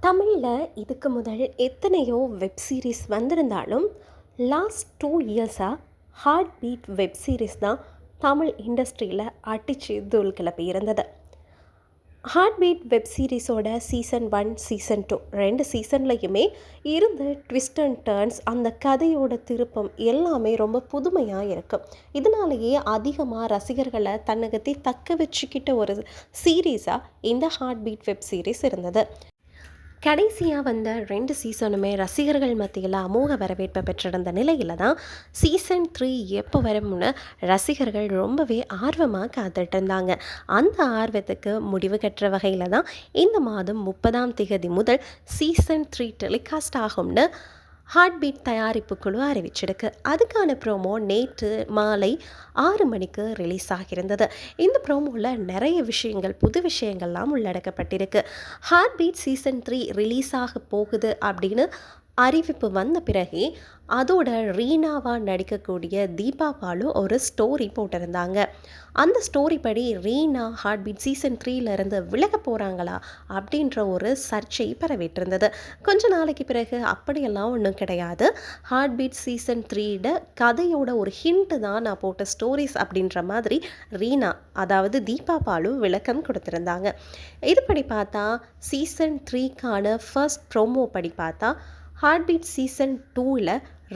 தமிழில் இதுக்கு முதல் எத்தனையோ வெப் சீரிஸ் வந்திருந்தாலும் லாஸ்ட் 2 இயர்ஸாக ஹார்ட் பீட் வெப் சீரிஸ் தான் தமிழ் இண்டஸ்ட்ரியில் அடித்து தூள் கிளப்பி இருந்தது. ஹார்ட் பீட் வெப் சீரிஸோட சீசன் 1 சீசன் 2 2 சீசன்லையுமே இருந்த ட்விஸ்ட் அண்ட் டர்ன்ஸ், அந்த கதையோட திருப்பம் எல்லாமே ரொம்ப புதுமையாக இருக்கும். இதனாலேயே அதிகமாக ரசிகர்களை தன்னகத்தை தக்க வச்சுக்கிட்ட ஒரு சீரீஸாக இந்த ஹார்ட் பீட் வெப் சீரிஸ் இருந்தது. கடைசியாக வந்த 2 சீசனுமே ரசிகர்கள் மத்தியில் அமோக வரவேற்பை பெற்றிருந்த நிலையில் தான் சீசன் 3 எப்போ வரும்னு ரசிகர்கள் ரொம்பவே ஆர்வமாக காத்துட்டு இருந்தாங்க. அந்த ஆர்வத்துக்கு முடிவு கட்டுற வகையில் தான் இந்த மாதம் 30ஆம் தேதி முதல் சீசன் 3 டெலிகாஸ்ட் ஆகும்னு ஹார்ட் பீட் தயாரிப்பு குழு அறிவிச்சிருக்கு. அதுக்கான ப்ரோமோ நேற்று மாலை 6 மணிக்கு ரிலீஸ் ஆகியிருந்தது. இந்த ப்ரோமோவில் நிறைய விஷயங்கள், புது விஷயங்கள்லாம் உள்ளடக்கப்பட்டிருக்கு. ஹார்ட் பீட் சீசன் 3 ரிலீஸ் ஆக போகுது அப்படின்னு அறிவிப்பு வந்த பிறகே அதோட ரீனாவாக நடிக்கக்கூடிய தீபா பாலு ஒரு ஸ்டோரி போட்டிருந்தாங்க. அந்த ஸ்டோரி படி ரீனா ஹார்ட் பீட் சீசன் 3லேருந்து விலக போகிறாங்களா அப்படின்ற ஒரு சர்ச்சை பரவிட்டிருந்தது. கொஞ்ச நாளைக்கு பிறகு அப்படியெல்லாம் ஒன்றும் கிடையாது, ஹார்ட் பீட் சீசன் 3 கதையோட ஒரு ஹிண்ட்டு தான் நான் போட்ட ஸ்டோரிஸ் அப்படின்ற மாதிரி ரீனா, அதாவது தீபா பாலு விளக்கம் கொடுத்துருந்தாங்க. இதுபடி பார்த்தா சீசன் 3க்கான ஃபர்ஸ்ட் ப்ரோமோ படி பார்த்தா ஹார்ட் பீட் சீசன் 2ல்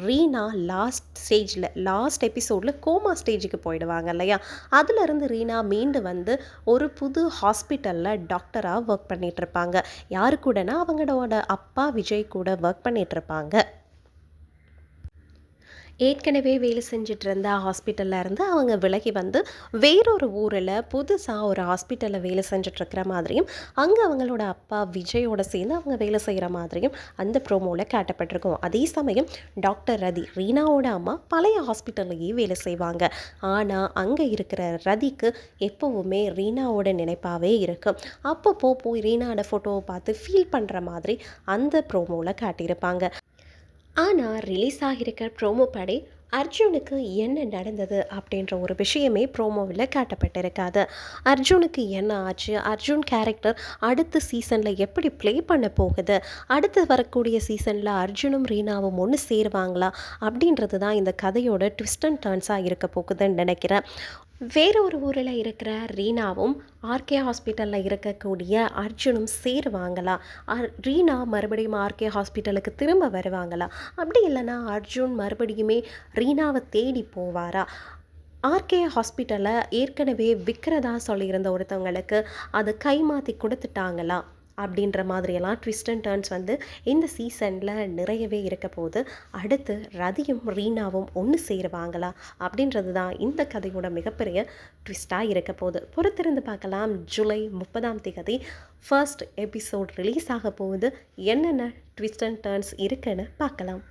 ரீனா லாஸ்ட் எபிசோடில் கோமா ஸ்டேஜுக்கு போயிடுவாங்க இல்லையா, அதிலிருந்து ரீனா மீண்டு வந்து ஒரு புது ஹாஸ்பிட்டலில் டாக்டராக ஒர்க் பண்ணிகிட்ருப்பாங்க. யாரு கூடனா அவங்களோட அப்பா விஜய் கூட ஒர்க் பண்ணிகிட்ருப்பாங்க. ஏற்கனவே வேலை செஞ்சுட்டு இருந்த ஹாஸ்பிட்டலில் இருந்து அவங்க விலகி வந்து வேறொரு ஊரில் புதுசாக ஒரு ஹாஸ்பிட்டலில் வேலை செஞ்சிட்ருக்கிற மாதிரியும், அங்கே அவங்களோட அப்பா விஜயோட சேர்ந்து அவங்க வேலை செய்கிற மாதிரியும் அந்த ப்ரோமோவில் காட்டப்பட்டிருக்கும். அதே சமயம் டாக்டர் ரதி, ரீனாவோட அம்மா, பழைய ஹாஸ்பிட்டல்லையே வேலை செய்வாங்க. ஆனால் அங்கே இருக்கிற ரதிக்கு எப்போவுமே ரீனாவோட நினைப்பாகவே இருக்கும். அப்பப்போ போய் ரீனாவோட ஃபோட்டோவை பார்த்து ஃபீல் பண்ணுற மாதிரி அந்த ப்ரோமோவில் காட்டியிருப்பாங்க. ஆனால் ரிலீஸ் ஆகியிருக்கிற ப்ரோமோ படி அர்ஜுனுக்கு என்ன நடந்தது அப்படின்ற ஒரு விஷயமே ப்ரோமோவில் காட்டப்பட்டிருக்காது. அர்ஜுனுக்கு என்ன ஆச்சு, அர்ஜுன் கேரக்டர் அடுத்த சீசனில் எப்படி ப்ளே பண்ண போகுது, அடுத்து வரக்கூடிய சீசனில் அர்ஜுனும் ரீனாவும் ஒன்று சேருவாங்களா அப்படின்றது தான் இந்த கதையோட ட்விஸ்ட் அண்ட் டர்ன்ஸாக இருக்க போகுதுன்னு நினைக்கிறேன். வேறு ஒரு ஊரில் இருக்கிற ரீனாவும் ஆர்கே ஹாஸ்பிட்டலில் இருக்கக்கூடிய அர்ஜுனும் சேருவாங்களா, ரீனா மறுபடியும் ஆர்கே ஹாஸ்பிட்டலுக்கு திரும்ப வருவாங்களா, அப்படி இல்லைன்னா அர்ஜுன் மறுபடியுமே ரீனாவை தேடி போவாரா, ஆர்கே ஹாஸ்பிட்டலை ஏற்கனவே விற்கிறதா சொல்லியிருந்த ஒருத்தவங்களுக்கு அதை கைமாற்றி கொடுத்துட்டாங்களா அப்படின்ற மாதிரியெல்லாம் ட்விஸ்ட் அண்ட் டர்ன்ஸ் வந்து இந்த சீசனில் நிறையவே இருக்க போது. அடுத்து ரதியும் ரீனாவும் ஒன்று சேருவாங்களா அப்படின்றது தான் இந்த கதையோட மிகப்பெரிய ட்விஸ்ட்டாக இருக்க போகுது. பொறுத்திருந்து பார்க்கலாம். ஜூலை 30ஆம் தேதி ஃபர்ஸ்ட் எபிசோட் ரிலீஸ் ஆக போகுது. என்னென்ன ட்விஸ்ட் அண்ட் டர்ன்ஸ் இருக்குன்னு பார்க்கலாம்.